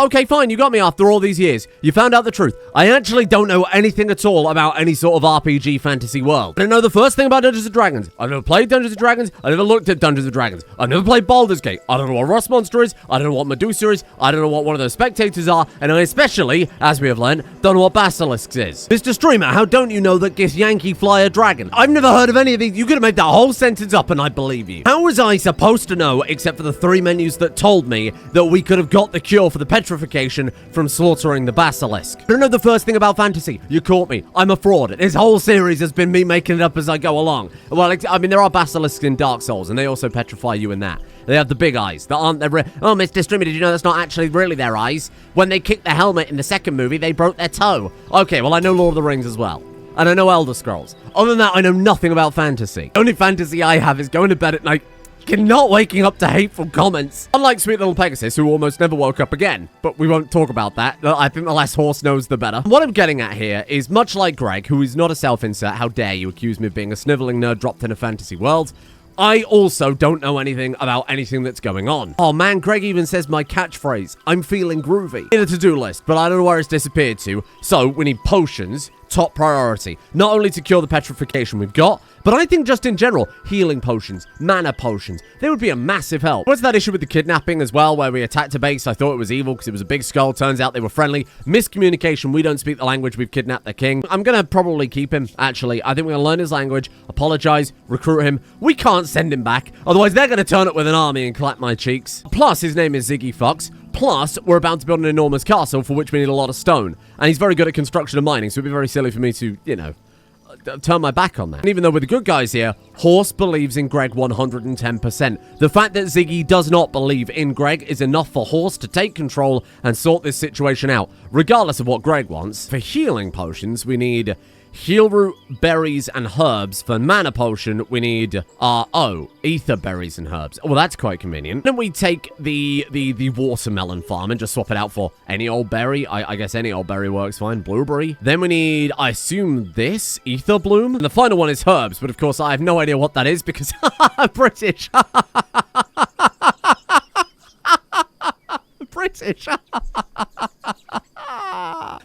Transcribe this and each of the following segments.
Okay, fine, you got me after all these years. You found out the truth. I actually don't know anything at all about any sort of RPG fantasy world. I don't know the first thing about Dungeons & Dragons. I've never played Dungeons & Dragons. I never looked at Dungeons & Dragons. I've never played Baldur's Gate. I don't know what Rust Monster is. I don't know what Medusa is. I don't know what one of those spectators are. And I especially, as we have learned, don't know what Basilisks is. Mr. Streamer, how don't you know that Gis Yankee fly a dragon? I've never heard of any of these. You could have made that whole sentence up and I believe you. How was I supposed to know, except for the 3 menus that told me that we could have got the cure for the petrification from slaughtering the basilisk? I don't know the first thing about fantasy. You caught me. I'm a fraud. This whole series has been me making it up as I go along. Well, I mean, there are basilisks in Dark Souls, and they also petrify you in that. They have the big eyes that aren't their Oh, Mr. Streamer, did you know that's not actually really their eyes? When they kicked the helmet in the second movie, they broke their toe. Okay, well, I know Lord of the Rings as well. And I know Elder Scrolls. Other than that, I know nothing about fantasy. The only fantasy I have is going to bed at night, not waking up to hateful comments. Unlike sweet little Pegasus, who almost never woke up again. But we won't talk about that. I think the less horse knows, the better. What I'm getting at here is, much like Greg, who is not a self-insert, how dare you accuse me of being a sniveling nerd dropped in a fantasy world, I also don't know anything about anything that's going on. Oh man, Greg even says my catchphrase, I'm feeling groovy, in a to-do list, but I don't know where it's disappeared to. So we need potions, top priority. Not only to cure the petrification we've got, but I think just in general, healing potions, mana potions, they would be a massive help. What's that issue with the kidnapping as well, where we attacked a base? I thought it was evil because it was a big skull. Turns out they were friendly. Miscommunication, we don't speak the language, we've kidnapped the king. I'm gonna probably keep him, actually. I think we're gonna learn his language, apologize, recruit him. We can't send him back, otherwise they're gonna turn up with an army and clap my cheeks. Plus, his name is Ziggy Fox. Plus, we're about to build an enormous castle for which we need a lot of stone. And he's very good at construction and mining, so it'd be very silly for me to, you know, turn my back on that. And even though we're the good guys here, Horse believes in Greg 110%. The fact that Ziggy does not believe in Greg is enough for Horse to take control and sort this situation out, regardless of what Greg wants. For healing potions, we need heal root, berries, and herbs. For mana potion, we need, ether berries and herbs. Well, that's quite convenient. Then we take the watermelon farm and just swap it out for any old berry. I guess any old berry works fine. Blueberry. Then we need, I assume, this, ether bloom. And the final one is herbs, but of course I have no idea what that is because I'm British. British.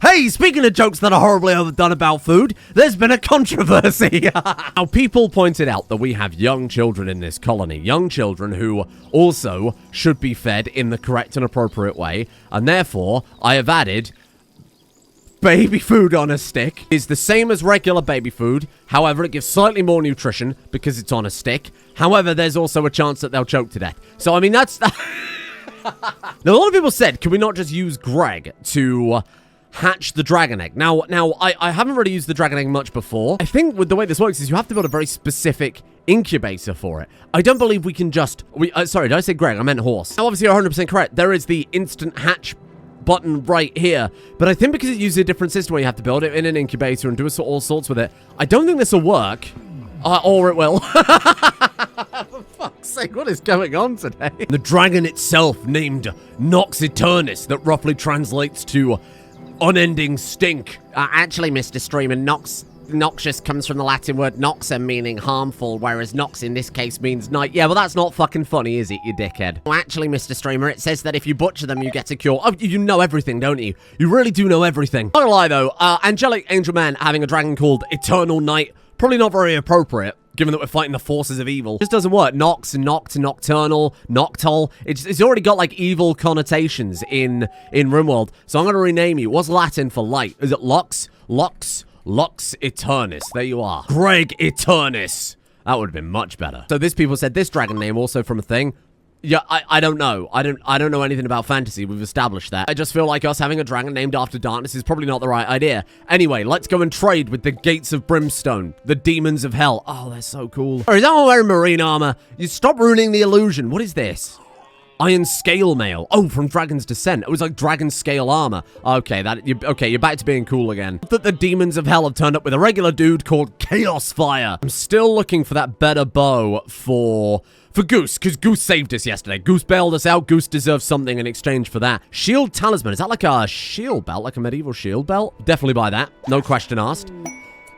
Hey, speaking of jokes that are horribly overdone about food, there's been a controversy. Now, people pointed out that we have young children in this colony. Young children who also should be fed in the correct and appropriate way. And therefore, I have added baby food on a stick. It's the same as regular baby food. However, it gives slightly more nutrition because it's on a stick. However, there's also a chance that they'll choke to death. So, I mean, that's... Now, a lot of people said, can we not just use Greg to hatch the dragon egg? Now, I haven't really used the dragon egg much before. I think with the way this works is you have to build a very specific incubator for it. I don't believe we can just... sorry, did I say Greg? I meant Horse. Now, obviously, you're 100% correct. There is the instant hatch button right here. But I think because it uses a different system where you have to build it in an incubator and do all sorts with it, I don't think this will work. Or it will. For fuck's sake, what is going on today? The dragon itself, named Nox Eternus, that roughly translates to unending stink. Actually, Mr. Streamer, noxious comes from the Latin word noxa, meaning harmful, whereas nox in this case means night. Yeah, well, that's not fucking funny, is it, you dickhead? Well, actually, Mr. Streamer, it says that if you butcher them, you get a cure. Oh, you know everything, don't you? You really do know everything. Not gonna lie, though, Angelic Angel Man having a dragon called Eternal Night, probably not very appropriate, given that we're fighting the forces of evil. It just doesn't work. Nox, Noct, Nocturnal, Noctol. It's already got, like, evil connotations in Rimworld. So I'm going to rename you. What's Latin for light? Is it Lux? Lux Eternus. There you are. Greg Eternus. That would have been much better. So this people said this dragon name also from a thing. Yeah, I don't know. I don't know anything about fantasy. We've established that. I just feel like us having a dragon named after darkness is probably not the right idea. Anyway, let's go and trade with the Gates of Brimstone, the Demons of Hell. Oh, they're so cool. Or is that one wearing marine armor? You stop ruining the illusion. What is this? Iron Scale Mail. Oh, from Dragon's Descent. It was like Dragon Scale Armor. Okay, you're back to being cool again. That the Demons of Hell have turned up with a regular dude called Chaos Fire. I'm still looking for that better bow for Goose, because Goose saved us yesterday. Goose bailed us out. Goose deserves something in exchange for that. Shield Talisman. Is that like a shield belt? Like a medieval shield belt? Definitely buy that. No question asked.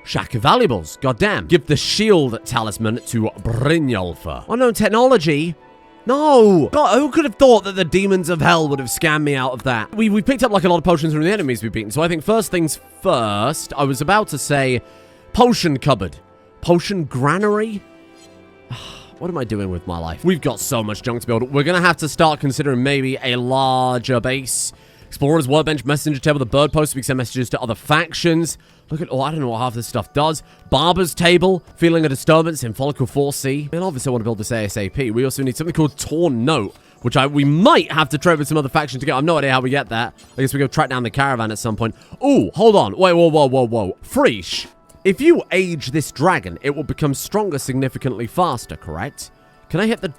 Shack of Valuables. Goddamn. Give the shield talisman to Brynjolfur. Unknown technology. No! God, who could have thought that the demons of hell would have scammed me out of that? We picked up like a lot of potions from the enemies we've beaten, so I think first things first, I was about to say potion cupboard. Potion granary? What am I doing with my life? We've got so much junk to build. We're going to have to start considering maybe a larger base. Explorer's workbench, messenger table, the bird post. We can send messages to other factions. Look at, I don't know what half this stuff does. Barber's table, feeling a disturbance in follicle 4C. And obviously I want to build this ASAP. We also need something called torn note, which we might have to trade with some other faction to get. I have no idea how we get that. I guess we go track down the caravan at some point. Ooh, hold on. Wait, whoa. Freesh. If you age this dragon, it will become stronger significantly faster, correct? Can I hit the...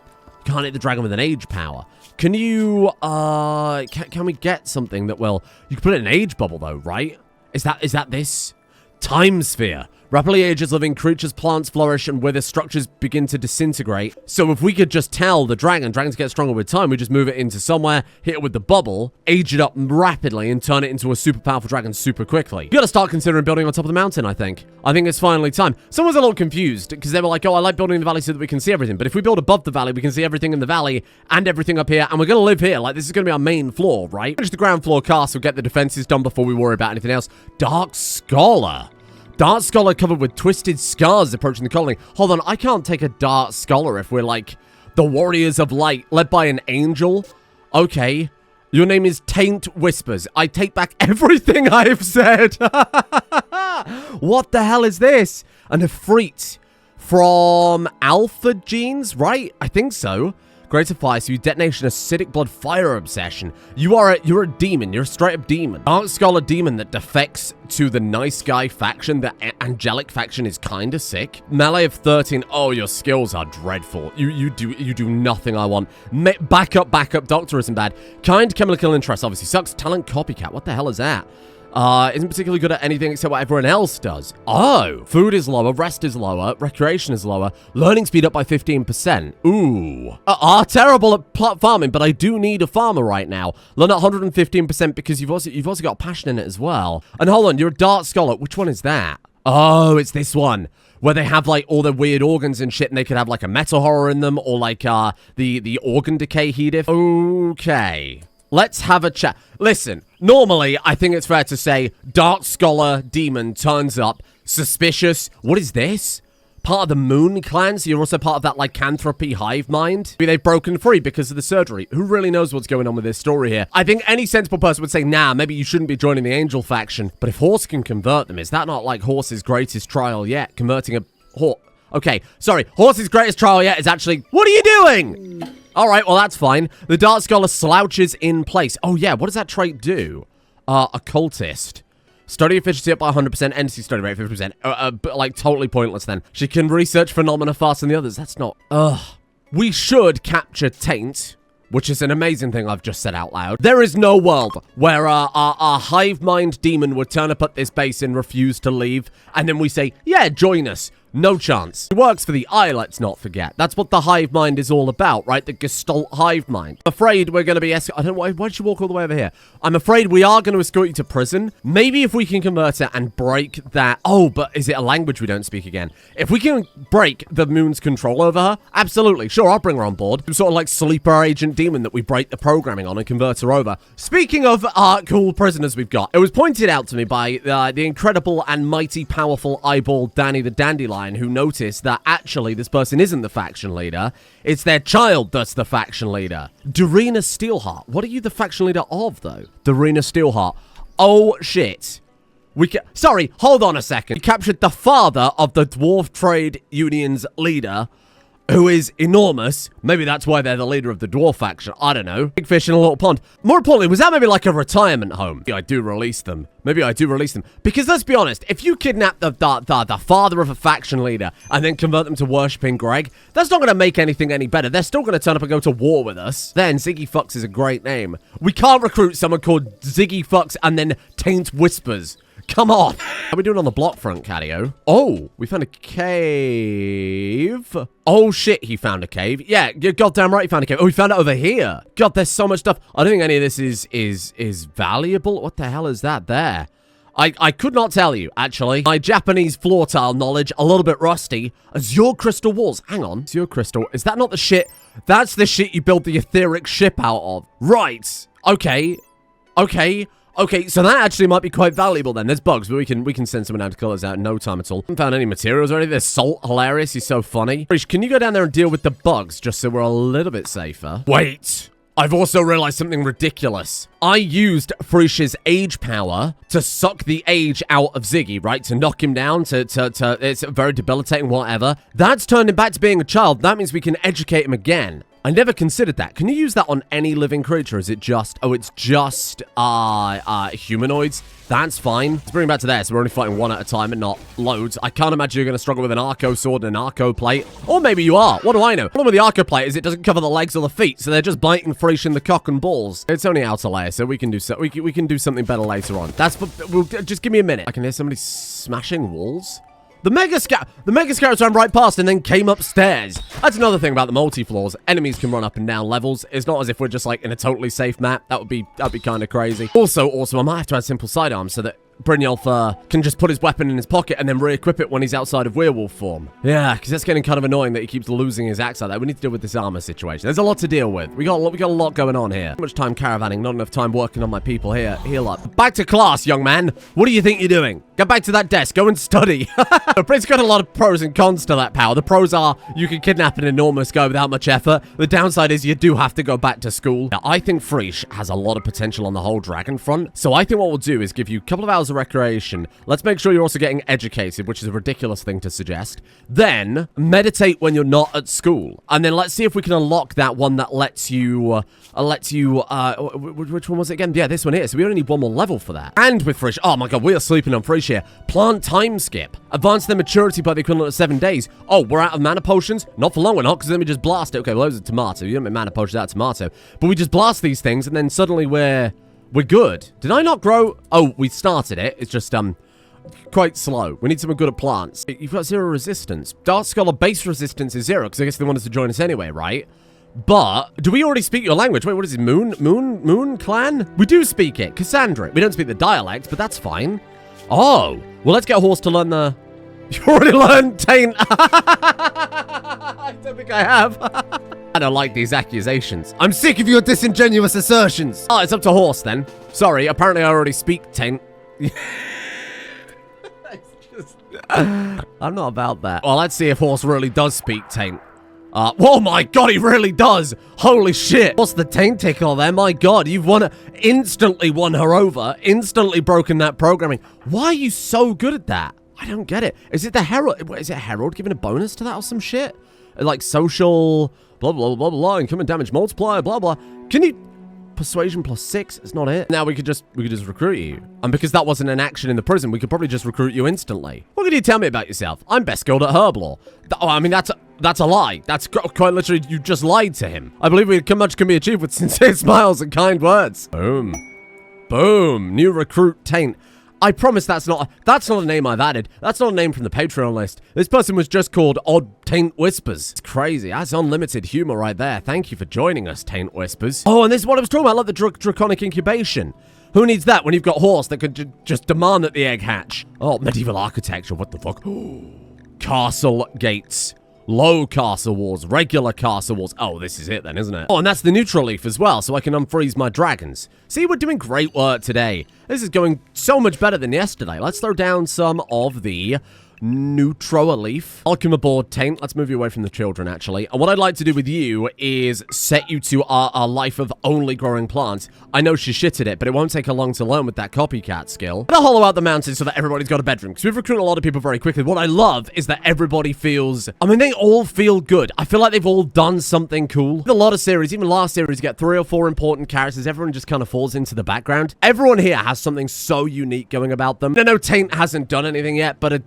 Can't hit the dragon with an age power. Can you, can we get something that will... You can put it in an age bubble, though, right? Is that this? Time sphere. Rapidly ages living creatures, plants flourish, and wither structures begin to disintegrate. So if we could just tell the dragons get stronger with time, we just move it into somewhere, hit it with the bubble, age it up rapidly, and turn it into a super powerful dragon super quickly. You gotta start considering building on top of the mountain, I think. I think it's finally time. Someone's a little confused, because they were like, oh, I like building in the valley so that we can see everything. But if we build above the valley, we can see everything in the valley, and everything up here, and we're gonna live here. Like, this is gonna be our main floor, right? Finish the ground floor castle, get the defenses done before we worry about anything else. Dark Scholar. Dark Scholar covered with twisted scars approaching the colony. Hold on, I can't take a Dark Scholar if we're like the Warriors of Light, led by an angel. Okay. Your name is Taint Whispers. I take back everything I have said. What the hell is this? An Efreet from Alpha Genes, right? I think so. Greater fire, so you detonate an acidic blood fire obsession. You're a demon. You're a straight up demon. Dark Scholar demon that defects to the nice guy faction. The angelic faction is kind of sick. Melee of 13. Oh, your skills are dreadful. You do nothing I want. Back up. Doctor isn't bad. Kind chemical interest obviously sucks. Talent copycat. What the hell is that? Isn't particularly good at anything except what everyone else does. Oh, food is lower, rest is lower, recreation is lower, learning speed up by 15%. Ooh. Terrible at plot farming, but I do need a farmer right now. Learn at 115% because you've also got passion in it as well. And hold on, you're a Dark Scholar. Which one is that? Oh, it's this one. Where they have, like, all their weird organs and shit, and they could have, like, a metal horror in them, or, like, the organ decay heative. Okay. Let's have a chat. Listen, normally, I think it's fair to say Dark Scholar Demon turns up. Suspicious. What is this? Part of the Moon Clan, so you're also part of that lycanthropy hive mind? Maybe they've broken free because of the surgery. Who really knows what's going on with this story here? I think any sensible person would say, nah, maybe you shouldn't be joining the Angel faction. But if Horse can convert them, is that not like Horse's greatest trial yet? Converting a horse. Okay, sorry. Horse's greatest trial yet is actually... What are you doing? All right, well, that's fine. The Dark Scholar slouches in place. Oh, yeah, what does that trait do? Occultist. Study efficiency up by 100%, NC study rate 50%. But, like, totally pointless then. She can research phenomena faster than the others. That's not... We should capture Taint, which is an amazing thing I've just said out loud. There is no world where our hive mind demon would turn up at this base and refuse to leave, and then we say, yeah, join us. No chance. It works for the eye, let's not forget. That's what the hive mind is all about, right? The Gestalt hive mind. I'm afraid we're going to be... I don't know, why did you walk all the way over here? I'm afraid we are going to escort you to prison. Maybe if we can convert it and break that... Oh, but is it a language we don't speak again? If we can break the moon's control over her, absolutely. Sure, I'll bring her on board. Some sort of like sleeper agent demon that we break the programming on and convert her over. Speaking of cool prisoners we've got, it was pointed out to me by the incredible and mighty powerful eyeball Danny the Dandelion, who noticed that actually this person isn't the faction leader. It's their child that's the faction leader. Dorina Steelheart. What are you the faction leader of, though? Dorina Steelheart. Oh, shit. Sorry, hold on a second. We captured the father of the Dwarf Trade Union's leader, who is enormous. Maybe that's why they're the leader of the dwarf faction. I don't know. Big fish in a little pond. More importantly, was that maybe like a retirement home? Maybe I do release them. Because let's be honest, if you kidnap the father of a faction leader and then convert them to worshipping Greg, that's not going to make anything any better. They're still going to turn up and go to war with us. Then Ziggy Fucks is a great name. We can't recruit someone called Ziggy Fucks and then Taint Whispers. Come on. How are we doing on the block front, Cadio? Oh, we found a cave. Oh, shit, he found a cave. Yeah, you're goddamn right he found a cave. Oh, we found it over here. God, there's so much stuff. I don't think any of this is valuable. What the hell is that there? I could not tell you, actually. My Japanese floor tile knowledge, a little bit rusty. Azure crystal walls. Hang on. Azure crystal. Is that not the shit? That's the shit you build the etheric ship out of. Right. Okay. Okay. Okay, so that actually might be quite valuable then. There's bugs, but we can send someone down to kill us out in no time at all. Haven't found any materials or anything. There's salt. Hilarious. He's so funny. Frisch, can you go down there and deal with the bugs just so we're a little bit safer? Wait. I've also realized something ridiculous. I used Frisch's age power to suck the age out of Ziggy, right? To knock him down, it's very debilitating, whatever. That's turned him back to being a child. That means we can educate him again. I never considered that. Can you use that on any living creature? Is it just... Oh, it's just humanoids? That's fine. Let's bring him back to there, so we're only fighting one at a time and not loads. I can't imagine you're going to struggle with an Arco sword and an Arco plate. Or maybe you are. What do I know? The problem with the Arco plate is it doesn't cover the legs or the feet, so they're just biting Frisch in the cock and balls. It's only outer layer, so we can do we can do something better later on. Just give me a minute. I can hear somebody smashing walls. The Mega Scarabs ran right past and then came upstairs. That's another thing about the multifloors. Enemies can run up and down levels. It's not as if we're just like in a totally safe map. That'd be kind of crazy. Also, I might have to add simple sidearms so that Brynjolf can just put his weapon in his pocket and then re-equip it when he's outside of werewolf form. Yeah, because that's getting kind of annoying that he keeps losing his axe like that. We need to deal with this armor situation. There's a lot to deal with. We got a lot going on here. Too much time caravanning, not enough time working on my people here. Heal up. Back to class, young man. What do you think you're doing? Get back to that desk. Go and study. It's got a lot of pros and cons to that power. The pros are you can kidnap an enormous guy without much effort. The downside is you do have to go back to school. Now, I think Frisch has a lot of potential on the whole dragon front. So I think what we'll do is give you a couple of hours of recreation. Let's make sure you're also getting educated, which is a ridiculous thing to suggest. Then meditate when you're not at school. And then let's see if we can unlock that one that lets you, which one was it again? Yeah, this one here. So we only need one more level for that. And with Frisch, oh my god, we are sleeping on Frisch here. Plant time skip. Advance their maturity by the equivalent of 7 days. Oh, we're out of mana potions? Not for long, we're not, because then we just blast it. Okay, well, those are tomato. You don't make mana potions out of tomato. But we just blast these things, and then suddenly we're good. Did I not grow? Oh, we started it. It's just, quite slow. We need someone good at plants. You've got 0 resistance. Dark Scholar base resistance is 0, because I guess they want us to join us anyway, right? But, do we already speak your language? Wait, what is it? Moon clan? We do speak it. Cassandra. We don't speak the dialect, but that's fine. Oh, well, let's get a horse to learn the... You already learned Taint. I don't think I have. I don't like these accusations. I'm sick of your disingenuous assertions. Oh, it's up to horse then. Sorry, apparently I already speak Taint. I'm not about that. Well, let's see if horse really does speak Taint. Oh my god, he really does. Holy shit. What's the Taint tickle there? My god, you've instantly won her over. Instantly broken that programming. Why are you so good at that? I don't get it. Is it the Herald? Is it Herald giving a bonus to that or some shit? Like social, blah, blah, blah, blah, incoming damage multiplier, blah, blah. Can you... Persuasion +6, it's not it. Now we could just recruit you. And because that wasn't an action in the prison, we could probably just recruit you instantly. What can you tell me about yourself? I'm best skilled at herb lore. Oh, I mean, that's a lie. That's quite literally, you just lied to him. I believe much can be achieved with sincere smiles and kind words. Boom. Boom. New recruit Taint. I promise that's not a name I've added. That's not a name from the Patreon list. This person was just called Odd Taint Whispers. It's crazy. That's unlimited humor right there. Thank you for joining us, Taint Whispers. Oh, and this is what I was talking about. I love the draconic incubation. Who needs that when you've got horse that could just demand that the egg hatch? Oh, medieval architecture. What the fuck? Castle gates. Low castle walls, regular castle walls. Oh, this is it then, isn't it? Oh, and that's the neutral leaf as well, so I can unfreeze my dragons. See, we're doing great work today. This is going so much better than yesterday. Let's throw down some of the neutral leaf. Welcome aboard, Taint. Let's move you away from the children, actually. And what I'd like to do with you is set you to our life of only growing plants. I know she's shit at it, but it won't take her long to learn with that copycat skill. They'll hollow out the mountains so that everybody's got a bedroom, because we've recruited a lot of people very quickly. What I love is that everybody feels... I mean, they all feel good. I feel like they've all done something cool. A lot of series, even last series, get 3 or 4 important characters. Everyone just kind of falls into the background. Everyone here has something so unique going about them. No, Taint hasn't done anything yet, but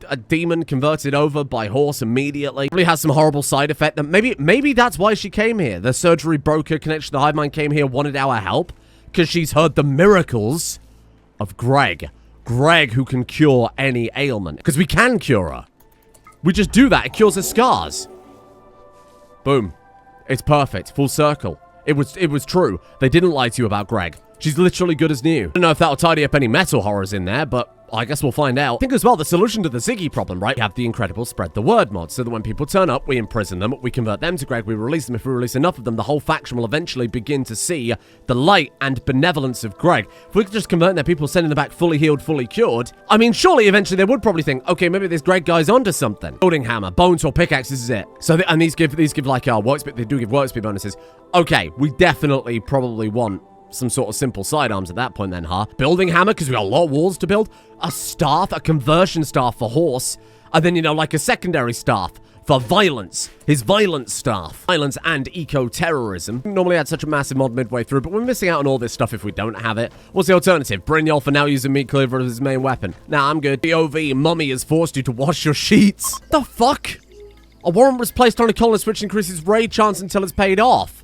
a demon converted over by horse immediately. Probably has some horrible side effect. That maybe that's why she came here. The surgery broker connection to the hive mind came here, wanted our help, because she's heard the miracles of Greg. Greg, who can cure any ailment. Because we can cure her. We just do that. It cures her scars. Boom. It's perfect. Full circle. It was true. They didn't lie to you about Greg. She's literally good as new. I don't know if that'll tidy up any metal horrors in there, but I guess we'll find out. I think as well, the solution to the Ziggy problem, right? We have the incredible spread the word mod, so that when people turn up, we imprison them, we convert them to Greg, we release them. If we release enough of them, the whole faction will eventually begin to see the light and benevolence of Greg. If we could just convert their people, sending them back fully healed, fully cured, I mean, surely eventually they would probably think, okay, maybe this Greg guy's onto something. Building hammer, bones or pickaxe, this is it. So, and these give like work speed, they do give work speed bonuses. Okay, we definitely probably want some sort of simple sidearms at that point then, huh? Building hammer, because we got a lot of walls to build. A staff, a conversion staff for horse. And then, you know, like a secondary staff for violence. His violence staff. Violence and eco-terrorism. Normally had such a massive mod midway through, but we're missing out on all this stuff if we don't have it. What's the alternative? Brynjolf for now using meat cleaver as his main weapon. Nah, I'm good. POV, mummy has forced you to wash your sheets. The fuck? A warrant was placed on a colonist which increases raid chance until it's paid off.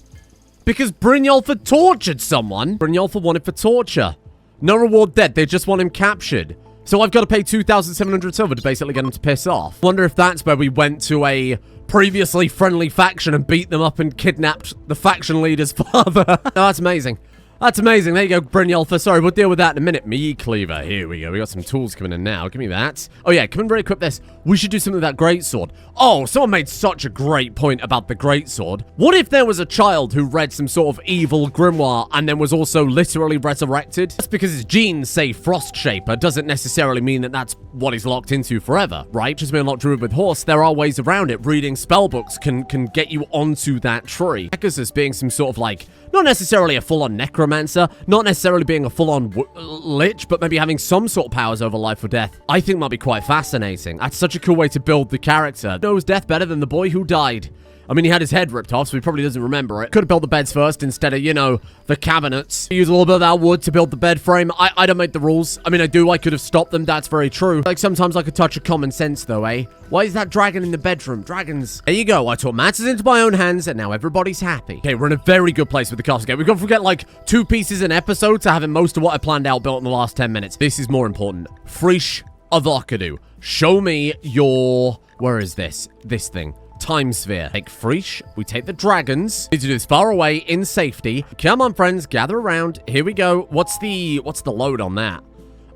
Because Brynjolf had tortured someone. Brynjolf wanted for torture. No reward dead, they just want him captured. So I've got to pay 2,700 silver to basically get him to piss off. Wonder if that's where we went to a previously friendly faction and beat them up and kidnapped the faction leader's father. Oh, that's amazing. That's amazing. There you go, Brynjolf. Sorry, we'll deal with that in a minute. Meat cleaver. Here we go. We got some tools coming in now. Give me that. Oh, yeah. Come and very equip this. We should do something with that greatsword. Oh, someone made such a great point about the greatsword. What if there was a child who read some sort of evil grimoire and then was also literally resurrected? Just because his genes say Frost Shaper doesn't necessarily mean that that's what he's locked into forever, right? Just being unlocked Druid with Horse, there are ways around it. Reading spellbooks can get you onto that tree. Pegasus being some sort of like, not necessarily a full-on necromancer, not necessarily being a full-on lich, but maybe having some sort of powers over life or death, I think might be quite fascinating. That's such a cool way to build the character. Knows death better than the boy who died. I mean, he had his head ripped off, so he probably doesn't remember it. Could have built the beds first instead of, you know, the cabinets. Use a little bit of that wood to build the bed frame. I don't make the rules. I mean, I do. I could have stopped them. That's very true. Like, sometimes like a touch of common sense, though, eh? Why is that dragon in the bedroom? Dragons. There you go. I took matters into my own hands, and now everybody's happy. Okay, we're in a very good place with the castle game. We've gone from getting, like, 2 pieces an episode to having most of what I planned out built in the last 10 minutes. This is more important. Frisch of Arkadu. Show me your... Where is this? This thing. Time sphere. Take Frisch. We take the dragons. Need to do this far away in safety. Come on, friends. Gather around. Here we go. What's the load on that?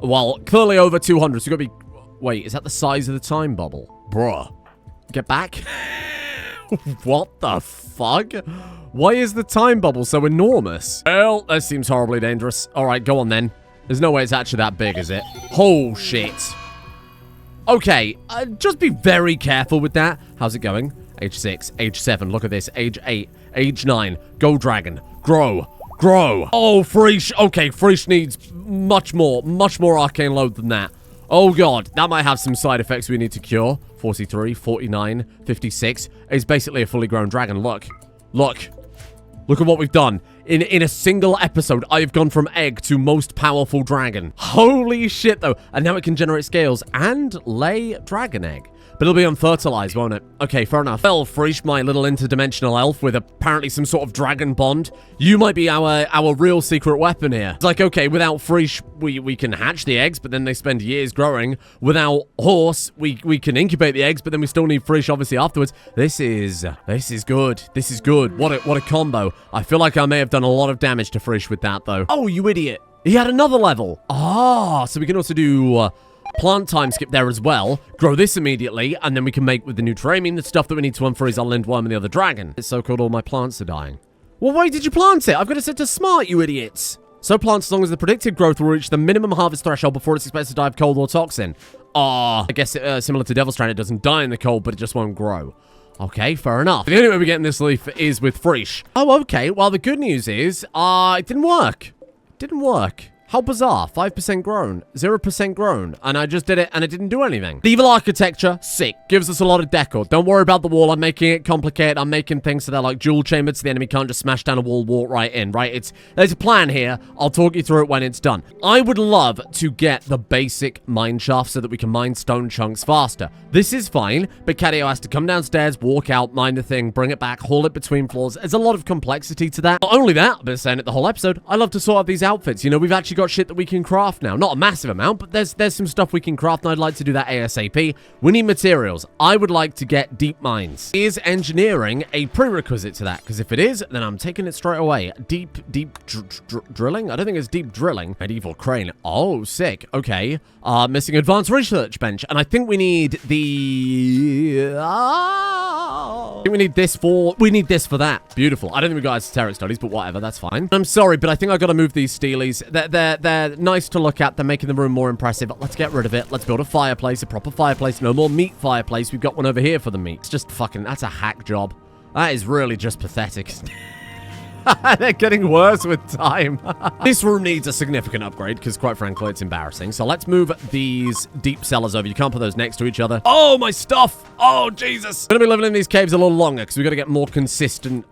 Well, clearly over 200. So you gotta be... Wait, is that the size of the time bubble? Bruh. Get back. What the fuck? Why is the time bubble so enormous? Well, that seems horribly dangerous. All right, go on then. There's no way it's actually that big, is it? Oh, shit. Okay, just be very careful with that. How's it going? Age 6, age 7, look at this. Age 8, age 9. Go, dragon. Grow. Grow. Oh, Frisch. Okay, Frisch needs much more arcane load than that. Oh, God. That might have some side effects we need to cure. 43, 49, 56. It's basically a fully grown dragon. Look. Look. Look at what we've done. In a single episode, I've gone from egg to most powerful dragon. Holy shit, though. And now it can generate scales and lay dragon egg. But it'll be unfertilized, won't it? Okay, fair enough. Well, Frisch, my little interdimensional elf with apparently some sort of dragon bond, you might be our real secret weapon here. It's like, okay, without Frisch, we can hatch the eggs, but then they spend years growing. Without Horse, we can incubate the eggs, but then we still need Frisch, obviously, afterwards. This is good. This is good. What a combo. I feel like I may have done a lot of damage to Frisch with that, though. Oh, you idiot. He had another level. Ah, so we can also do... plant time skip there as well. Grow this immediately, and then we can make with the new Nutramium the stuff that we need to unfreeze our Lindworm and the other dragon. It's so-called all my plants are dying. Well, why did you plant it? I've got it set to smart, you idiots. So plants as long as the predicted growth will reach the minimum harvest threshold before it's expected to die of cold or toxin. I guess similar to Devil's Strand, it doesn't die in the cold, but it just won't grow. Okay, fair enough. The only way we're getting this leaf is with Frisch. Oh, okay. Well, the good news is, it didn't work. It didn't work. How bizarre. 5% grown, 0% grown, and I just did it and it didn't do anything. Medieval architecture, sick. Gives us a lot of decor. Don't worry about the wall. I'm making it complicated. I'm making things so they're like dual chambered so the enemy can't just smash down a wall, walk right in, right? There's a plan here. I'll talk you through it when it's done. I would love to get the basic mine shaft so that we can mine stone chunks faster. This is fine, but Cadio has to come downstairs, walk out, mine the thing, bring it back, haul it between floors. There's a lot of complexity to that. Not only that, I've been saying it the whole episode, I love to sort out these outfits. You know, we've actually got shit that we can craft now. Not a massive amount, but there's some stuff we can craft, and I'd like to do that ASAP. We need materials. I would like to get deep mines. Is engineering a prerequisite to that? Because if it is, then I'm taking it straight away. Deep drilling? I don't think it's deep drilling. Medieval crane. Oh, sick. Okay. Missing advanced research bench. And I think we need the... I think we need this for... We need this for that. Beautiful. I don't think we got esoteric studies, but whatever. That's fine. I'm sorry, but I think I got to move these steelies. They're nice to look at. They're making the room more impressive. Let's get rid of it. Let's build a fireplace, a proper fireplace. No more meat fireplace. We've got one over here for the meat. It's just fucking... That's a hack job. That is really just pathetic. They're getting worse with time. This room needs a significant upgrade because, quite frankly, it's embarrassing. So let's move these deep cellars over. You can't put those next to each other. Oh, my stuff. Oh, Jesus. I'm going to be living in these caves a little longer because we've got to get more consistent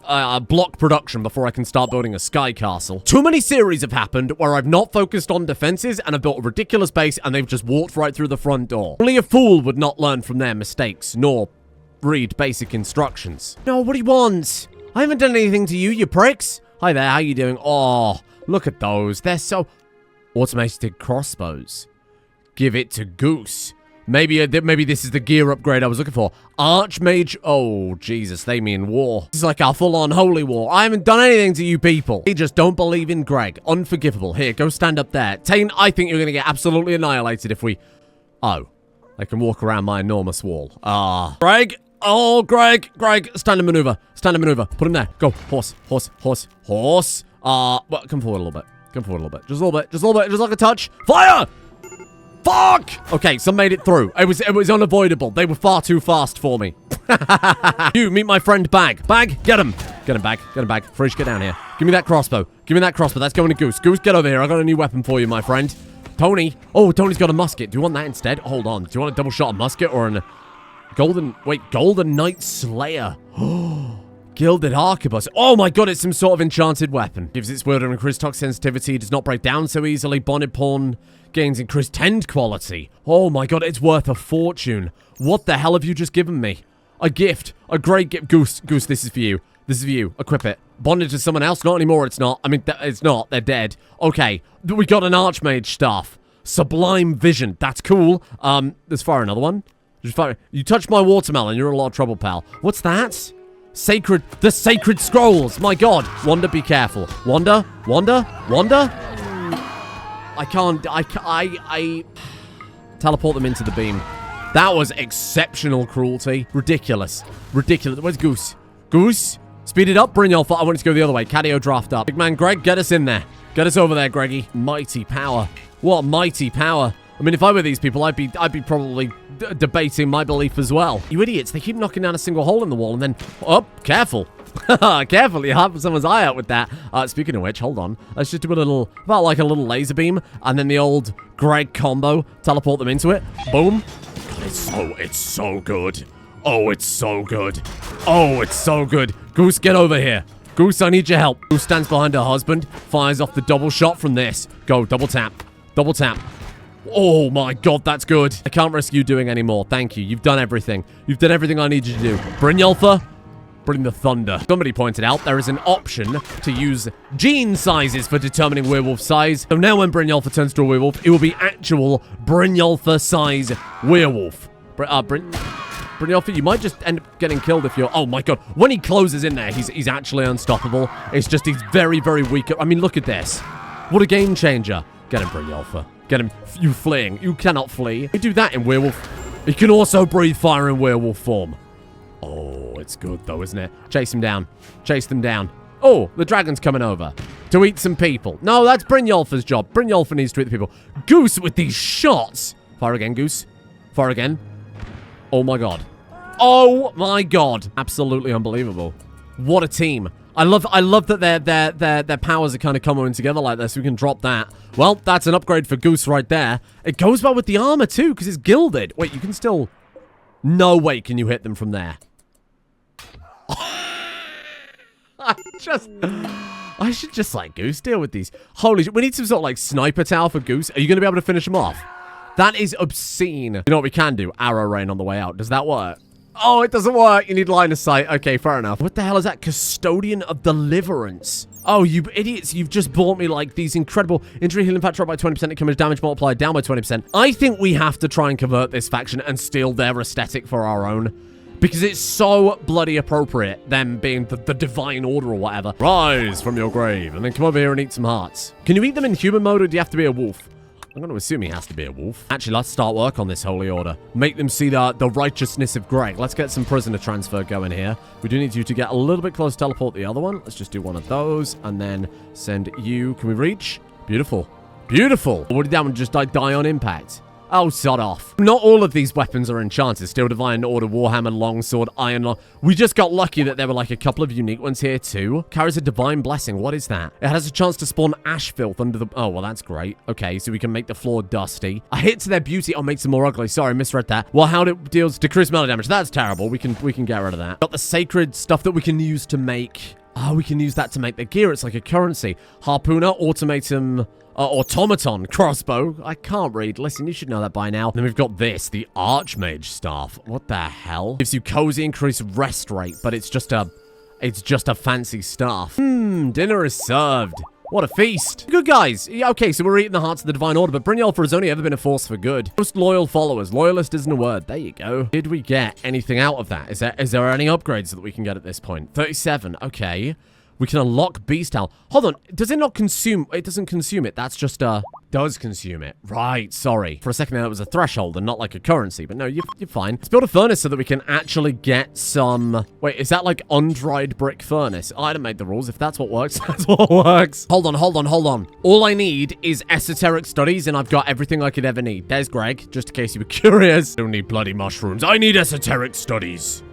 block production before I can start building a sky castle. Too many series have happened where I've not focused on defenses and I've built a ridiculous base and they've just walked right through the front door. Only a fool would not learn from their mistakes, nor read basic instructions. No, what do you want? I haven't done anything to you, you pricks. Hi there, how you doing? Oh, look at those. They're so... Automated crossbows. Give it to Goose. Maybe this is the gear upgrade I was looking for. Archmage... Oh, Jesus, they mean war. This is like our full-on holy war. I haven't done anything to you people. They just don't believe in Greg. Unforgivable. Here, go stand up there. Taint, I think you're going to get absolutely annihilated if we... Oh, I can walk around my enormous wall. Greg... Oh, Greg, stand and maneuver. Put him there. Go. Horse. Well, come forward a little bit. Just a little bit. Just like a touch. Fire! Fuck! Okay, some made it through. It was unavoidable. They were far too fast for me. You, meet my friend Bag. Bag, get him. Get him, Bag. Frisch, get down here. Give me that crossbow. That's going to Goose. Goose, get over here. I got a new weapon for you, my friend. Tony. Oh, Tony's got a musket. Do you want that instead? Hold on. Do you want a double shot musket or an... Golden Knight Slayer. Gilded Arquebus. Oh my god, it's some sort of enchanted weapon. Gives its word on increased toxic sensitivity, does not break down so easily. Bonded pawn gains increased tend quality. Oh my god, it's worth a fortune. What the hell have you just given me? A gift. A great gift. Goose, this is for you. Equip it. Bonded to someone else? Not anymore, it's not. I mean, it's not. They're dead. Okay. We got an Archmage staff. Sublime Vision. That's cool. There's fire another one. You touched my watermelon, you're in a lot of trouble, pal. What's that? The Sacred Scrolls. My god. Wanda, be careful. Wanda? I teleport them into the beam. That was exceptional cruelty. Ridiculous. Where's Goose? Goose? Speed it up, Brynjolf. I want it to go the other way. Cadeo draft up. Big man Greg, get us in there. Get us over there, Greggy. Mighty power. What mighty power. I mean, if I were these people, I'd be probably debating my belief as well. You idiots, they keep knocking down a single hole in the wall and then... Oh, careful. Careful, you have someone's eye out with that. Speaking of which, hold on. Let's just do a little... About like a little laser beam. And then the old Greg combo. Teleport them into it. Boom. God, it's so good. Oh, it's so good. Goose, get over here. Goose, I need your help. Goose stands behind her husband. Fires off the double shot from this. Go, double tap. Oh my god, that's good. I can't risk you doing any more. Thank you. You've done everything. I need you to do. Brynjolf, bring the thunder. Somebody pointed out there is an option to use gene sizes for determining werewolf size. So now when Brynjolf turns to a werewolf, it will be actual Brynjolf size werewolf. Brynjolf, you might just end up getting killed if you're... Oh my god. When he closes in there, he's actually unstoppable. It's just he's very, very weak. I mean, look at this. What a game changer. Get him, Brynjolf. Get him. You fleeing. You cannot flee. You do that in werewolf. You can also breathe fire in werewolf form. Oh, it's good though, isn't it? Chase them down. Oh, the dragon's coming over to eat some people. No, that's Brynjolf's job. Brynjolf needs to eat the people. Goose with these shots. Fire again, Goose. Fire again. Oh my god. Absolutely unbelievable. What a team. I love that their powers are kind of coming together like this. We can drop that. Well, that's an upgrade for Goose right there. It goes well with the armor too, because it's gilded. Wait, you can still... No way can you hit them from there. I should just like Goose deal with these. Holy shit, we need some sort of like sniper tower for Goose. Are you going to be able to finish them off? That is obscene. You know what we can do? Arrow rain on the way out. Does that work? Oh, it doesn't work. You need line of sight. Okay, fair enough. What the hell is that? Custodian of Deliverance. Oh, you idiots. You've just bought me, like, these incredible injury healing factor up by 20%, damage damage multiplied down by 20%. I think we have to try and convert this faction and steal their aesthetic for our own. Because it's so bloody appropriate, them being the divine order or whatever. Rise from your grave and then come over here and eat some hearts. Can you eat them in human mode or do you have to be a wolf? I'm going to assume he has to be a wolf. Actually, let's start work on this holy order. Make them see the righteousness of Greg. Let's get some prisoner transfer going here. We do need you to get a little bit close to teleport the other one. Let's just do one of those and then send you. Can we reach? Beautiful. Beautiful. What did that one just die on impact? Oh, sod off. Not all of these weapons are enchanted. Steel Divine Order, Warhammer, Longsword, Iron Long. We just got lucky that there were like a couple of unique ones here too. Carries a Divine Blessing. What is that? It has a chance to spawn ash filth under the... Oh, well, that's great. Okay, so we can make the floor dusty. A hit to their beauty. Oh, makes them more ugly. Sorry, misread that. Well, how it deals decreased melee damage. That's terrible. We can get rid of that. Got the sacred stuff that we can use to make... Oh, we can use that to make the gear. It's like a currency. Harpooner, Automatum... automaton crossbow. I can't read. Listen, you should know that by now. Then we've got this, the Archmage staff. What the hell? Gives you cozy increased rest rate, but it's just a fancy staff. Dinner is served. What a feast. Good guys. Yeah, okay, so we're eating the hearts of the Divine Order, but Brynjolfr has only ever been a force for good. Most loyal followers. Loyalist isn't a word. There you go. Did we get anything out of that? Is there any upgrades that we can get at this point? 37. Okay. We can unlock Beast Owl. Hold on. Does it not consume? It doesn't consume it. That's just does consume it. Right. Sorry. For a second there, it was a threshold and not like a currency. But no, you're fine. Let's build a furnace so that we can actually get some... Wait, is that like undried brick furnace? I didn't make the rules. If that's what works, that's what works. Hold on. All I need is esoteric studies and I've got everything I could ever need. There's Greg, just in case you were curious. Don't need bloody mushrooms. I need esoteric studies.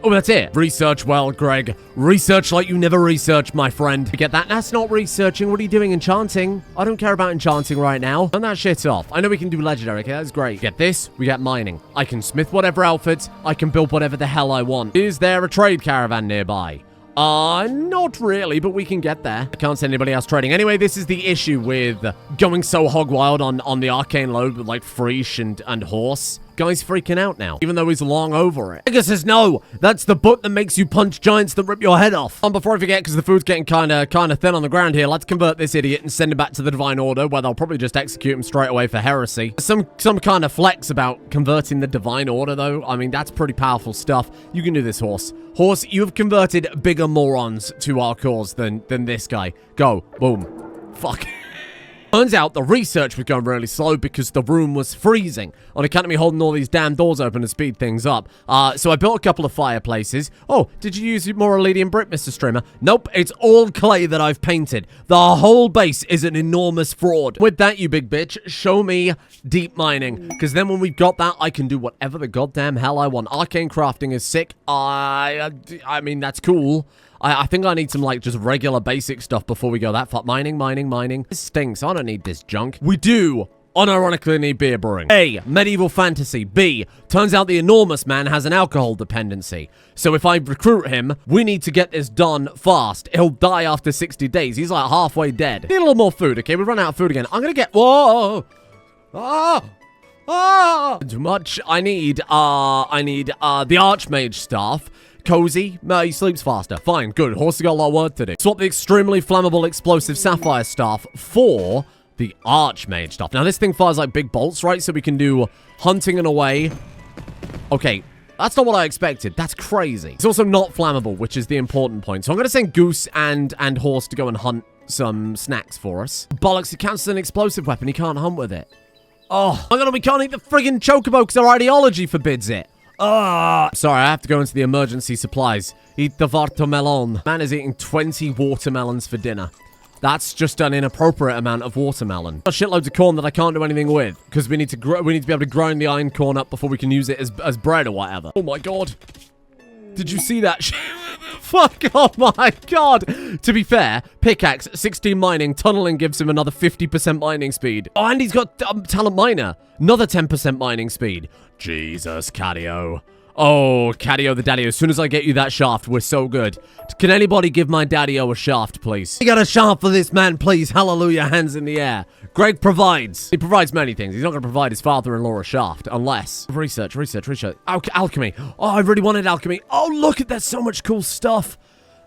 Oh, that's it. Research well, Greg. Research like you never researched, my friend. You get that? That's not researching. What are you doing? Enchanting? I don't care about enchanting right now. Turn that shit off. I know we can do legendary. Okay, that's great. Get this? We get mining. I can smith whatever outfits. I can build whatever the hell I want. Is there a trade caravan nearby? Not really, but we can get there. I can't see anybody else trading. Anyway, this is the issue with going so hog wild on the arcane load with like Friesh and Horse. Guy's freaking out now, even though he's long over it. Edgar says, no, that's the book that makes you punch giants that rip your head off. And before I forget, because the food's getting kind of thin on the ground here, let's convert this idiot and send him back to the Divine Order, where they'll probably just execute him straight away for heresy. Some kind of flex about converting the Divine Order, though. I mean, that's pretty powerful stuff. You can do this, Horse. Horse, you have converted bigger morons to our cause than this guy. Go. Boom. Fuck. Turns out the research was going really slow because the room was freezing. On account of me holding all these damn doors open to speed things up. So I built a couple of fireplaces. Oh, did you use more Eledian brick, Mr. Streamer? Nope, it's all clay that I've painted. The whole base is an enormous fraud. With that, you big bitch, show me deep mining. Because then when we've got that, I can do whatever the goddamn hell I want. Arcane crafting is sick. I mean, that's cool. I think I need some, like, just regular basic stuff before we go that far. Mining. This stinks. I don't need this junk. We do, unironically, need beer brewing. A, medieval fantasy. B, turns out the enormous man has an alcohol dependency. So if I recruit him, we need to get this done fast. He'll die after 60 days. He's, like, halfway dead. Need a little more food, okay? We've run out of food again. I'm gonna get... Whoa! Too much. I need the Archmage staff. Cozy. He sleeps faster. Fine, good. Horse has got a lot of work to do. Swap the extremely flammable explosive sapphire staff for the Archmage staff. Now, this thing fires like big bolts, right? So we can do hunting and away. Okay, that's not what I expected. That's crazy. It's also not flammable, which is the important point. So I'm going to send Goose and Horse to go and hunt some snacks for us. Bollocks, it counts as an explosive weapon. He can't hunt with it. Oh my god, we can't eat the friggin' chocobo because our ideology forbids it. Sorry, I have to go into the emergency supplies. Eat the watermelon. Man is eating 20 watermelons for dinner. That's just an inappropriate amount of watermelon. Got shitloads of corn that I can't do anything with because we need to be able to grind the iron corn up before we can use it as bread or whatever. Oh my god. Did you see that shit? Fuck, oh my god. To be fair, pickaxe, 16 mining, tunneling gives him another 50% mining speed. Oh, and he's got talent miner, another 10% mining speed. Jesus, Cadio. Oh, Caddy-o the Daddy-o. As soon as I get you that shaft, we're so good. Can anybody give my Daddy-o a shaft, please? You got a shaft for this man, please. Hallelujah, hands in the air. Greg provides. He provides many things. He's not going to provide his father-in-law a shaft, unless... Research. Alchemy. Oh, I really wanted alchemy. Oh, look at there's so much cool stuff.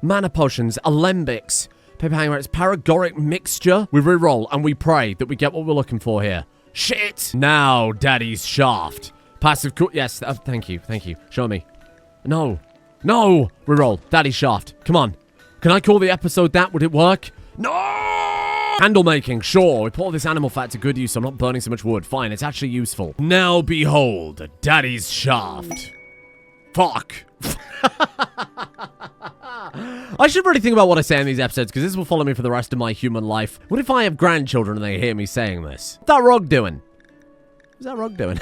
Mana potions, alembics, paper hanging rats, paragoric mixture. We reroll and we pray that we get what we're looking for here. Shit. Now, Daddy's shaft. Passive cool. Yes, thank you. Show me. No. Reroll. Daddy's shaft. Come on. Can I call the episode that? Would it work? No! Candle making. Sure. We put all this animal fat to good use, so I'm not burning so much wood. Fine, it's actually useful. Now behold, Daddy's shaft. Fuck. I should really think about what I say in these episodes, because this will follow me for the rest of my human life. What if I have grandchildren and they hear me saying this? What's that rug doing? What's that rug doing?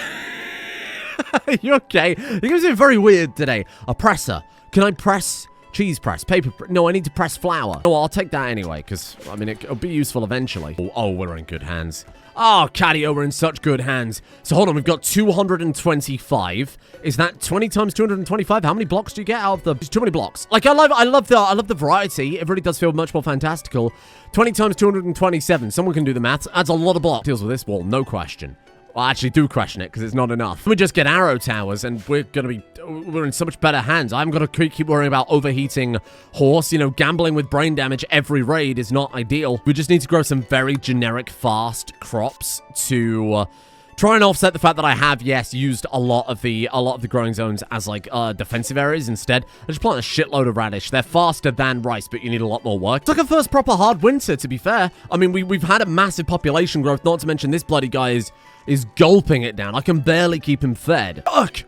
You okay? You guys are very weird today. A presser. Can I press? Cheese press. Paper press. No, I need to press flour. Oh, I'll take that anyway, because, I mean, it'll be useful eventually. Oh, we're in good hands. Oh, Caddy-o, we're in such good hands. So, hold on. We've got 225. Is that 20 times 225? How many blocks do you get out of the... There's too many blocks. Like, I love the variety. It really does feel much more fantastical. 20 times 227. Someone can do the maths. Adds a lot of blocks. Deals with this wall. No question. Well, I actually do question it, because it's not enough. We just get arrow towers, and we're in so much better hands. I haven't got to keep worrying about overheating horse. You know, gambling with brain damage every raid is not ideal. We just need to grow some very generic, fast crops to try and offset the fact that I have, yes, used a lot of the growing zones as, like, defensive areas instead. I just plant a shitload of radish. They're faster than rice, but you need a lot more work. It's like a first proper hard winter, to be fair. I mean, we've had a massive population growth, not to mention this bloody guy is gulping it down. I can barely keep him fed. Ugh!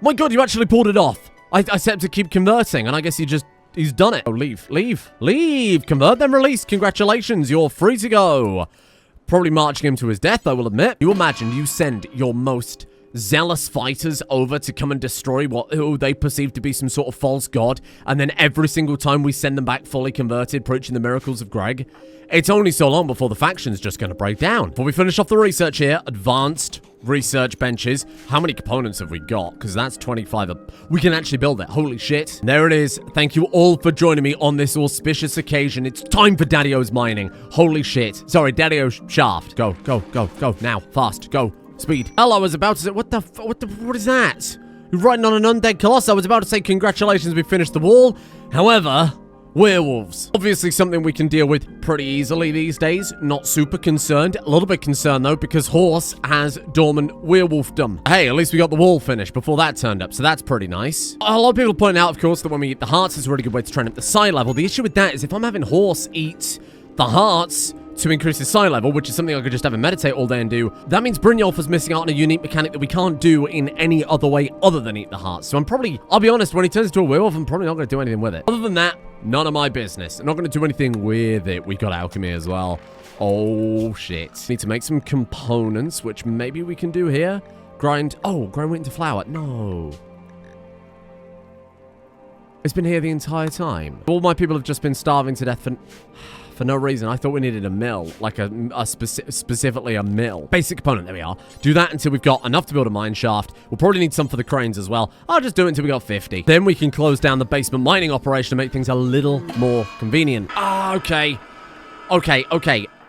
My god, you actually pulled it off. I set him to keep converting, and I guess he's done it. Oh, leave. Convert, then release. Congratulations, you're free to go. Probably marching him to his death, I will admit. You imagine you send your most zealous fighters over to come and destroy who they perceive to be some sort of false god, and then every single time we send them back fully converted, preaching the miracles of Greg. It's only so long before the faction's just going to break down. Before we finish off the research here, advanced research benches. How many components have we got? Because that's 25. We can actually build it. Holy shit. There it is. Thank you all for joining me on this auspicious occasion. It's time for Daddy-o's mining. Holy shit. Sorry, Daddy-o's shaft. Go. Now. Fast. Go. Speed. Hell, I was about to say, what is that? You're riding on an undead coloss. I was about to say congratulations, we finished the wall. However, werewolves. Obviously something we can deal with pretty easily these days. Not super concerned. A little bit concerned though, because horse has dormant werewolfdom. Hey, at least we got the wall finished before that turned up, so that's pretty nice. A lot of people point out, of course, that when we eat the hearts, it's a really good way to train up the psi level. The issue with that is if I'm having horse eat the hearts to increase his psi level, which is something I could just have him meditate all day and do, that means Brynjolfur's missing out on a unique mechanic that we can't do in any other way other than eat the hearts. So I'll be honest, when he turns into a werewolf, I'm probably not going to do anything with it. Other than that, none of my business. I'm not going to do anything with it. We got alchemy as well. Oh, shit. Need to make some components, which maybe we can do here. Grind wheat into flour. No. It's been here the entire time. All my people have just been starving to death for no reason. I thought we needed a mill, like specifically a mill. Basic component, there we are. Do that until we've got enough to build a mine shaft. We'll probably need some for the cranes as well. I'll just do it until we got 50. Then we can close down the basement mining operation to make things a little more convenient. Okay.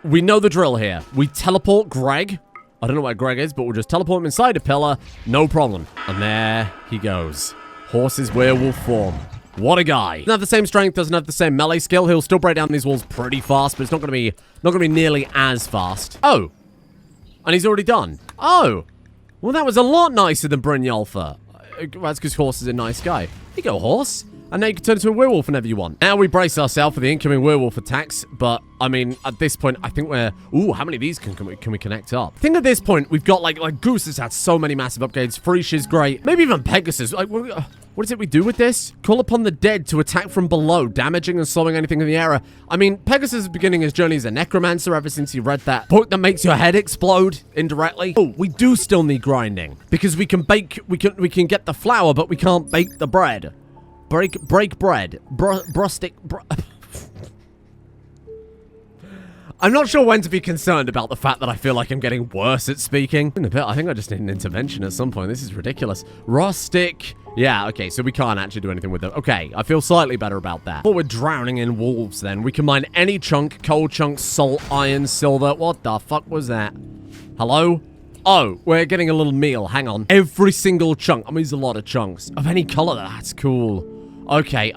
We know the drill here. We teleport Greg. I don't know where Greg is, but we'll just teleport him inside a pillar. No problem. And there he goes. Horse's werewolf form. What a guy. Doesn't have the same strength, doesn't have the same melee skill. He'll still break down these walls pretty fast, but it's not going to be nearly as fast. Oh. And he's already done. Oh. Well, that was a lot nicer than Brynjolfur. That's because Horse is a nice guy. Here you go, Horse. And now you can turn into a werewolf whenever you want. Now we brace ourselves for the incoming werewolf attacks, but, I mean, at this point, I think we're... Ooh, how many of these can we connect up? I think at this point, we've got, like Goose has had so many massive upgrades. Frisch is great. Maybe even Pegasus. Like, what is it we do with this? Call upon the dead to attack from below, damaging and slowing anything in the area. I mean, Pegasus is beginning his journey as a necromancer ever since he read that book that makes your head explode indirectly. Oh, we do still need grinding because we can bake, we can get the flour, but we can't bake the bread. Break bread. I'm not sure when to be concerned about the fact that I feel like I'm getting worse at speaking. In a bit, I think I just need an intervention at some point. This is ridiculous. Rustic Yeah, okay, so we can't actually do anything with them. Okay, I feel slightly better about that. But we're drowning in wolves then. We can mine any chunk, coal chunks, salt, iron, silver. What the fuck was that? Hello? Oh, we're getting a little meal. Hang on. Every single chunk. I mean, there's a lot of chunks. Of any color. That's cool. Okay.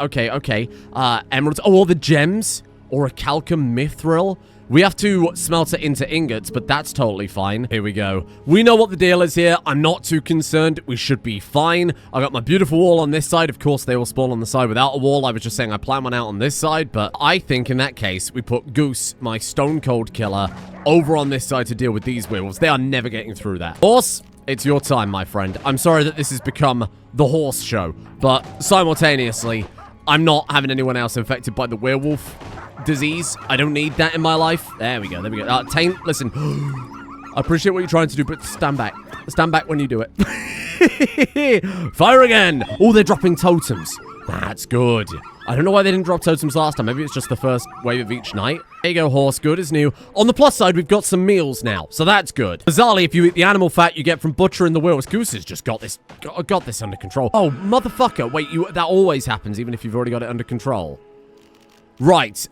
Emeralds. Oh, all the gems. Or a calcum mithril. We have to smelt it into ingots, but that's totally fine. Here we go. We know what the deal is here. I'm not too concerned. We should be fine. I got my beautiful wall on this side. Of course, they will spawn on the side without a wall. I was just saying I plan one out on this side, but I think in that case, we put Goose, my stone cold killer, over on this side to deal with these werewolves. They are never getting through that. Horse, it's your time, my friend. I'm sorry that this has become the horse show, but simultaneously, I'm not having anyone else infected by the werewolf disease. I don't need that in my life. There we go. Taint, listen. I appreciate what you're trying to do, but stand back. Stand back when you do it. Fire again. Oh, they're dropping totems. That's good. I don't know why they didn't drop totems last time. Maybe it's just the first wave of each night. There you go, horse. Good as new. On the plus side, we've got some meals now, so that's good. Bizarrely, if you eat the animal fat you get from butchering the werewolves, Goose has just got this under control. Oh, motherfucker. Wait, that always happens, even if you've already got it under control. Right,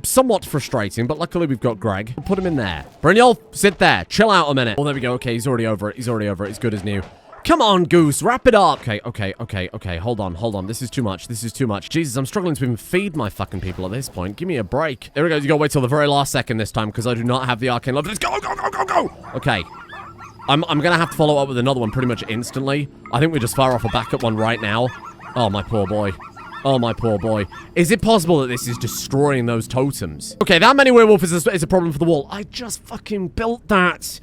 somewhat frustrating, but luckily we've got Greg. We'll put him in there. Brynjolf, sit there. Chill out a minute. Oh, there we go. Okay, he's already over it. He's good as new. Come on, Goose. Wrap it up. Okay. Hold on. This is too much. Jesus, I'm struggling to even feed my fucking people at this point. Give me a break. There we go. You gotta wait till the very last second this time, because I do not have the arcane love. Let's go. Okay. I'm gonna have to follow up with another one pretty much instantly. I think we just fire off a backup one right now. Oh, my poor boy. Is it possible that this is destroying those totems? Okay, that many werewolf is a problem for the wall. I just fucking built that.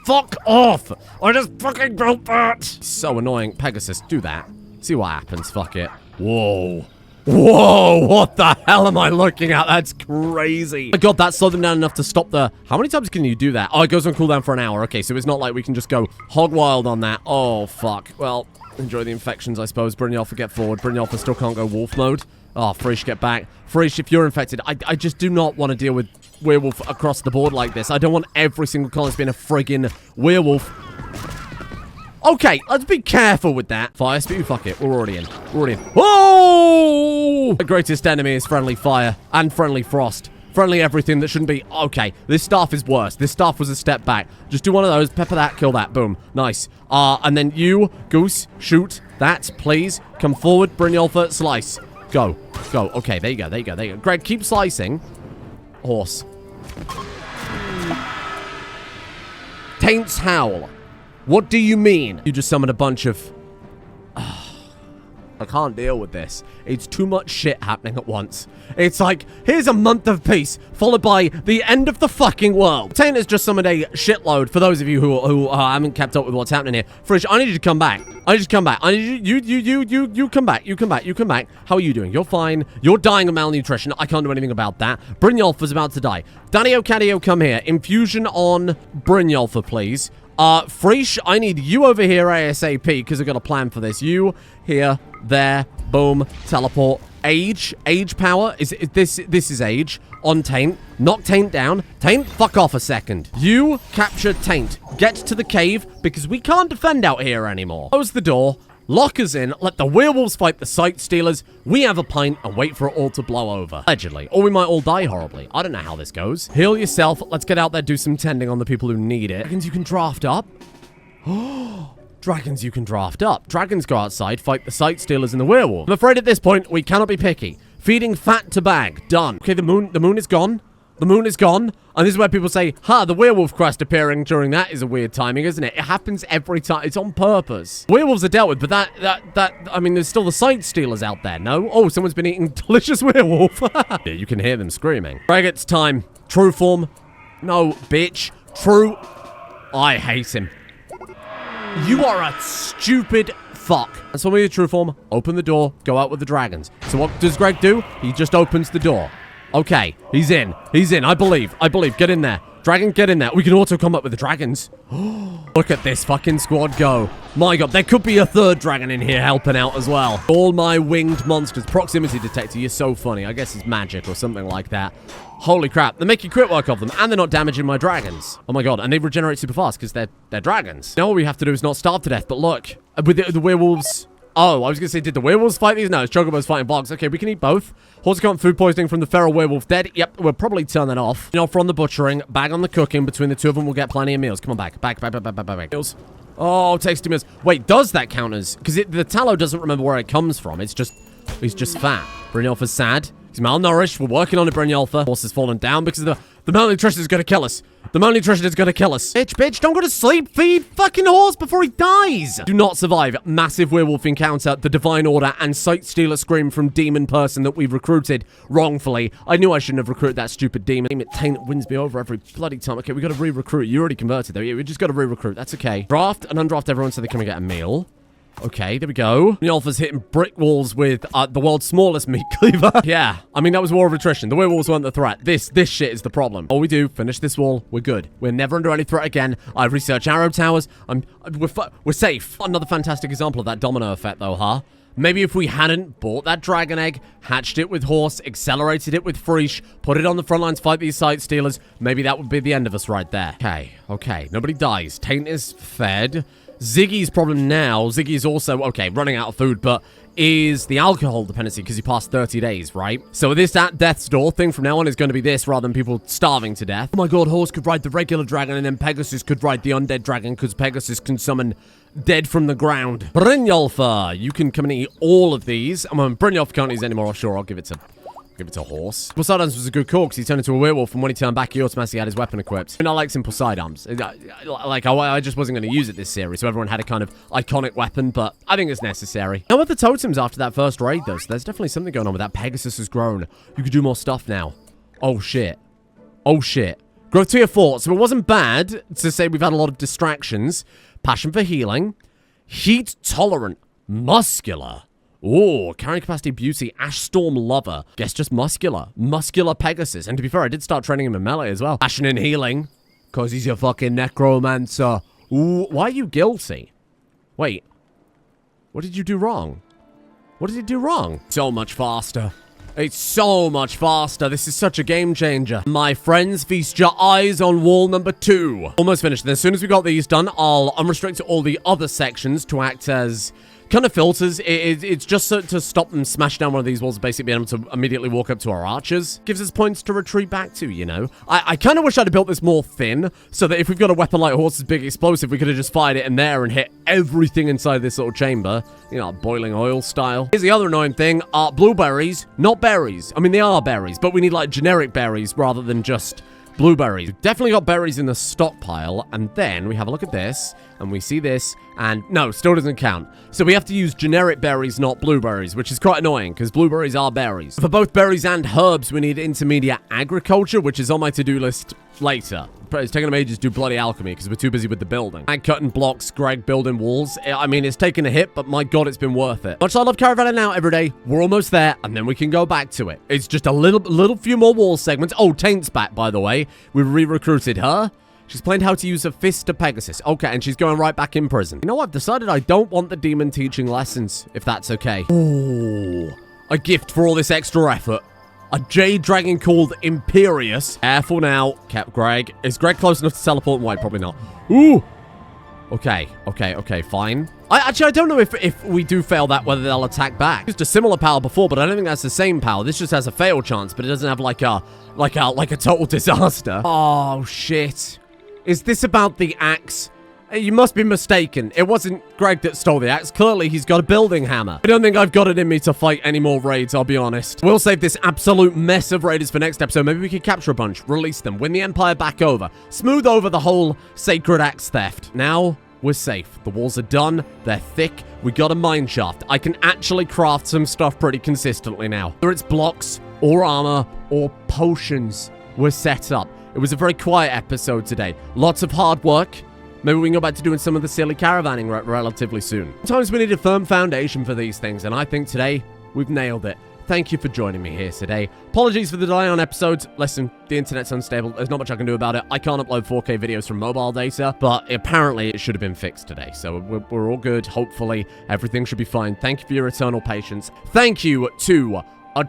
Fuck off. I just fucking built that. So annoying. Pegasus, do that. See what happens. Fuck it. Whoa. What the hell am I looking at? That's crazy. Oh my god, that slowed them down enough to stop the... How many times can you do that? Oh, it goes on cooldown for an hour. Okay, so it's not like we can just go hog wild on that. Oh, fuck. Well... Enjoy the infections, I suppose. Brynjolf, get forward. Brynjolf still can't go wolf mode. Oh, Frisch, get back. Frisch, if you're infected, I just do not want to deal with werewolf across the board like this. I don't want every single colonist being a friggin' werewolf. Okay, let's be careful with that. Fire speed, fuck it. We're already in. Oh! The greatest enemy is friendly fire and friendly frost. Friendly everything that shouldn't be. Okay, this staff is worse. This staff was a step back. Just do one of those. Pepper that. Kill that. Boom. Nice. And then you, Goose, shoot that, please. Come forward. Brynjolf, slice. Go. Okay, there you go. Greg, keep slicing. Horse. Taint's howl. What do you mean? You just summoned a bunch of... I can't deal with this. It's too much shit happening at once. It's like, here's a month of peace, followed by the end of the fucking world. Taint has just summoned a shitload, for those of you who haven't kept up with what's happening here. Frisch, I need you to come back. I need you come back. You come back. How are you doing? You're fine. You're dying of malnutrition. I can't do anything about that. Brynjolf is about to die. Danio Cadio, come here. Infusion on Brynjolf, please. Frisch, I need you over here ASAP, because I've got a plan for this. You, here, there, boom, teleport. Age power, this is age, on Taint. Knock Taint down. Taint, fuck off a second. You capture Taint. Get to the cave, because we can't defend out here anymore. Close the door. Lock us in, let the werewolves fight the sight stealers, we have a pint, and wait for it all to blow over. Allegedly. Or we might all die horribly. I don't know how this goes. Heal yourself. Let's get out there, do some tending on the people who need it. Dragons you can draft up. Dragons you can draft up. Dragons go outside, fight the sight stealers and the werewolf. I'm afraid at this point, we cannot be picky. Feeding fat to bag. Done. Okay, the moon is gone. The moon is gone. And this is where people say, the werewolf crest appearing during that is a weird timing, isn't it? It happens every time. It's on purpose. Werewolves are dealt with, but I mean, there's still the sight stealers out there, no? Oh, someone's been eating delicious werewolf. Yeah, you can hear them screaming. Greg, it's time. True form. No, bitch. True. I hate him. You are a stupid fuck. And so when you true form, open the door, go out with the dragons. So what does Greg do? He just opens the door. Okay, he's in. I believe. Get in there. Dragon, get in there. We can auto combat with the dragons. Look at this fucking squad go. My god, there could be a third dragon in here helping out as well. All my winged monsters. Proximity detector, you're so funny. I guess it's magic or something like that. Holy crap, they're making quick work of them, and they're not damaging my dragons. Oh my god, and they regenerate super fast because they're dragons. Now all we have to do is not starve to death, but look, with the werewolves Oh, I was going to say, did the werewolves fight these? No, it's chocobos fighting blocks. Okay, we can eat both. Horse got food poisoning from the feral werewolf dead. Yep, we'll probably turn that off. You know, from the butchering, bag on the cooking. Between the two of them, we'll get plenty of meals. Come on, back. Meals. Oh, tasty meals. Wait, does that count as... Because the tallow doesn't remember where it comes from. It's just... He's just fat. Brynjolfur's sad. He's malnourished. We're working on it, Brynjolfur. Horse has fallen down because of the malnutrition is going to kill us. The malnutrition is going to kill us. Bitch, don't go to sleep. Feed fucking horse before he dies. Do not survive massive werewolf encounter, the divine order, and sight stealer scream from demon person that we've recruited wrongfully. I knew I shouldn't have recruited that stupid demon. Damn it, Taint wins me over every bloody time. Okay, we got to re-recruit. You already converted though. Yeah, we just got to re-recruit. That's okay. Draft and undraft everyone so they come and get a meal. Okay, there we go. Brynjolfur's hitting brick walls with the world's smallest meat cleaver. Yeah, I mean, that was war of attrition. The werewolves weren't the threat. This shit is the problem. All we do, finish this wall, we're good. We're never under any threat again. I've researched arrow towers. We're safe. Another fantastic example of that domino effect, though, huh? Maybe if we hadn't bought that dragon egg, hatched it with horse, accelerated it with Frisch, put it on the front lines, fight these sight stealers, maybe that would be the end of us right there. Okay. Nobody dies. Taint is fed. Ziggy's problem now, Ziggy's also, okay, running out of food, but is the alcohol dependency because he passed 30 days, right? So this at death's door thing from now on is going to be this rather than people starving to death. Oh my god, horse could ride the regular dragon and then Pegasus could ride the undead dragon because Pegasus can summon dead from the ground. Brynjolfur, you can come and eat all of these. Brynjolfur can't use any more offshore. I'll give it to horse. Poseidon's was a good call because he turned into a werewolf, and when he turned back, he automatically had his weapon equipped. And I like Simple Sidearms. Like, I just wasn't going to use it this series, so everyone had a kind of iconic weapon, but I think it's necessary. Now, with the totems after that first raid, though, so there's definitely something going on with that. Pegasus has grown. You could do more stuff now. Oh, shit. Growth tier 4. So it wasn't bad to say we've had a lot of distractions. Passion for healing. Heat tolerant. Muscular. Oh, carrying capacity, beauty, ash storm lover. Guess just muscular. Muscular Pegasus. And to be fair, I did start training him in melee as well. Passion in healing. Because he's a fucking necromancer. Ooh, why are you guilty? Wait. What did you do wrong? What did he do wrong? So much faster. It's so much faster. This is such a game changer. My friends, feast your eyes on wall number 2. Almost finished. And as soon as we got these done, I'll unrestrict all the other sections to act as kind of filters. It's just to stop them smash down one of these walls, basically being able to immediately walk up to our archers. Gives us points to retreat back to, you know. I kind of wish I'd have built this more thin, so that if we've got a weapon like Horse's big explosive, we could have just fired it in there and hit everything inside this little chamber. You know, boiling oil style. Here's the other annoying thing. Blueberries, not berries. I mean, they are berries, but we need like generic berries rather than just blueberries. We've definitely got berries in the stockpile, and then we have a look at this, and we see this, and no, still doesn't count. So we have to use generic berries, not blueberries, which is quite annoying, because blueberries are berries. For both berries and herbs, we need intermediate agriculture, which is on my to-do list later. It's taking them ages to do bloody alchemy, because we're too busy with the building. And cutting blocks, Greg building walls. I mean, it's taken a hit, but my god, it's been worth it. Much I love Caravanning now every day, we're almost there, and then we can go back to it. It's just a little few more wall segments. Oh, Taint's back, by the way. We re-recruited her. She's learned how to use a fist to Pegasus. Okay, and she's going right back in prison. You know what? I've decided I don't want the demon teaching lessons, if that's okay. Ooh, a gift for all this extra effort. A jade dragon called Imperious. Careful now. Greg. Is Greg close enough to teleport? Wait, probably not. Ooh. Okay, fine. I don't know if we do fail that, whether they'll attack back. Used a similar power before, but I don't think that's the same power. This just has a fail chance, but it doesn't have like a total disaster. Oh, shit. Is this about the axe? You must be mistaken. It wasn't Greg that stole the axe. Clearly, he's got a building hammer. I don't think I've got it in me to fight any more raids, I'll be honest. We'll save this absolute mess of raiders for next episode. Maybe we could capture a bunch, release them, win the Empire back over, smooth over the whole sacred axe theft. Now, we're safe. The walls are done. They're thick. We got a mine shaft. I can actually craft some stuff pretty consistently now. Whether it's blocks, or armor, or potions, we're set up. It was a very quiet episode today. Lots of hard work. Maybe we can go back to doing some of the silly caravanning relatively soon. Sometimes we need a firm foundation for these things, and I think today we've nailed it. Thank you for joining me here today. Apologies for the delay on episodes. Listen, the internet's unstable. There's not much I can do about it. I can't upload 4K videos from mobile data, but apparently it should have been fixed today. So we're all good. Hopefully, everything should be fine. Thank you for your eternal patience. Thank you to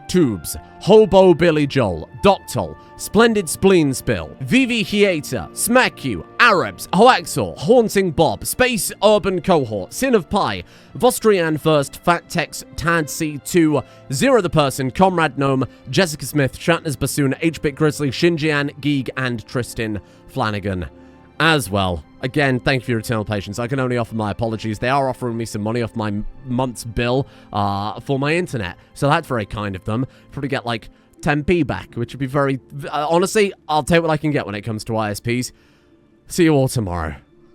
Tubes, Hobo Billy Joel, Doctol, Splendid Spleen Spill, Vivi Hieta, Smack You, Arabs, Hoaxor, Haunting Bob, Space Urban Cohort, Sin of Pi, Vostrian First, Fat Tex, Tad C2, Zero the Person, Comrade Gnome, Jessica Smith, Shatner's Bassoon, H-Bit Grizzly, Shinjian, Geeg, and Tristan Flanagan as well. Again, thank you for your eternal patience. I can only offer my apologies. They are offering me some money off my month's bill for my internet, so that's very kind of them. Probably get like 10p back, which would be very... honestly, I'll take what I can get when it comes to ISPs. See you all tomorrow.